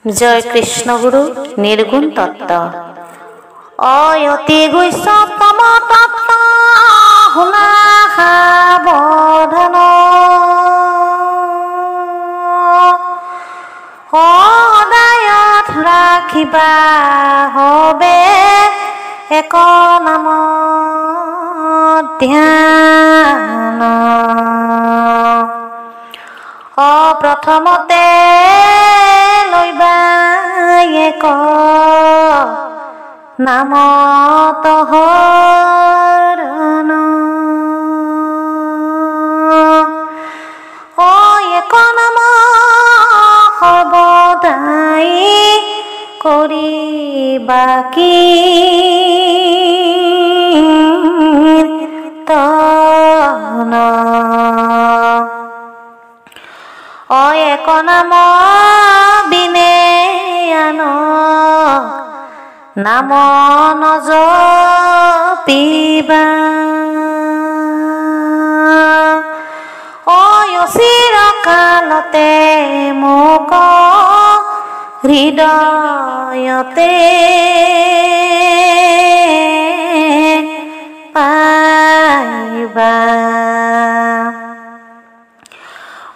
জয় কৃষ্ণ গুৰু নিৰ্গুণ তত্ত্ব অয়তি গৈছ তম তত্ত্ব শুনা সাৱধান সদায়ত ৰাখিবা হবে এক নাম ধ্যান প্ৰথমতে লৈবা এক নাম তহৰণ এক নাম সৰ্বদাই কৰিবা কীৰ্তন এক নাম বিনে আন নাম নজপিবা চিৰকালতে মোক হৃদয়তে পাইবা।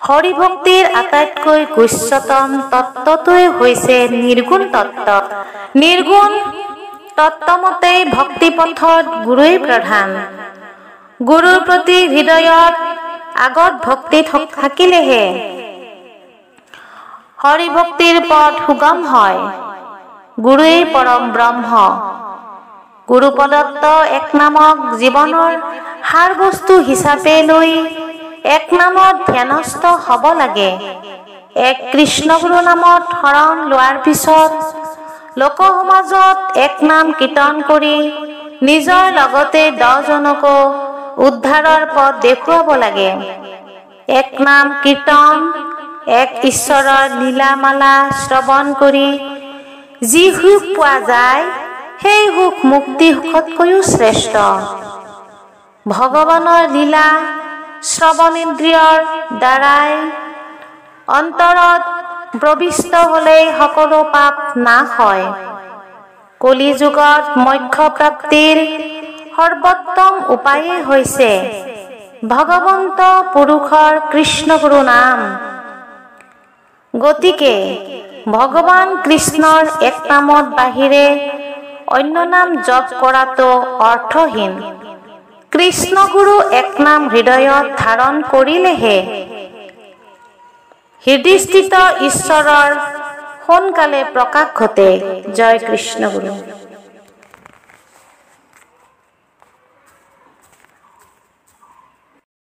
হৰিভক্তিৰ আটাইতকৈ উচ্চতম তত্ত্বটোৱেই হৈছে নিৰ্গুণ তত্ত্ব। নিৰ্গুণ তত্ত্বমতে ভক্তি পথত গুৰুই প্ৰধান। গুৰুৰ প্ৰতি হৃদয়ত আগত ভক্তি থাকিলেহে হৰিভক্তিৰ পথ সুগম হয়। গুৰুই পৰম ব্ৰহ্ম। গুৰু প্ৰদত্ত এক নামক জীৱনৰ সাৰ বস্তু হিচাপে লৈ এক নামত ধ্যানস্থ হ'ব লাগে। এক কৃষ্ণগুৰু নামত শৰণ লোৱাৰ পিছত লোক সমাজত এক নাম কীৰ্তন কৰি নিজৰ লগতে 10 জনকো উদ্ধাৰৰ পথ দেখুৱাব লাগে। এক নাম কীৰ্তন, এক ঈশ্বৰৰ লীলামালা শ্ৰৱণ কৰি যি সুখ পোৱা যায় সেই সুখ মুক্তি সুখতকৈও শ্ৰেষ্ঠ। ভগৱানৰ লীলা শ্ৰৱণেন্দ্ৰিয়ৰ দ্বাৰাই অন্তৰত প্ৰবিষ্ট হ'লেই সকলো পাপ নাশ হয়। কলি যুগত মোক্ষ প্ৰাপ্তিৰ সৰ্বোত্তম উপায়েই হৈছে ভগৱন্ত পুৰুষৰ কৃষ্ণগুৰু নাম। গতিকে ভগৱান কৃষ্ণৰ এক নামত বাহিৰে অন্য নাম জপ কৰাটো অৰ্থহীন। কৃষ্ণগুৰু এক নাম হৃদয়ত ধাৰণ কৰিলেহে হৃদয়স্থিত ঈশ্বৰৰ সোনকালে প্ৰকাশ ঘটে। জয় কৃষ্ণ গুৰু।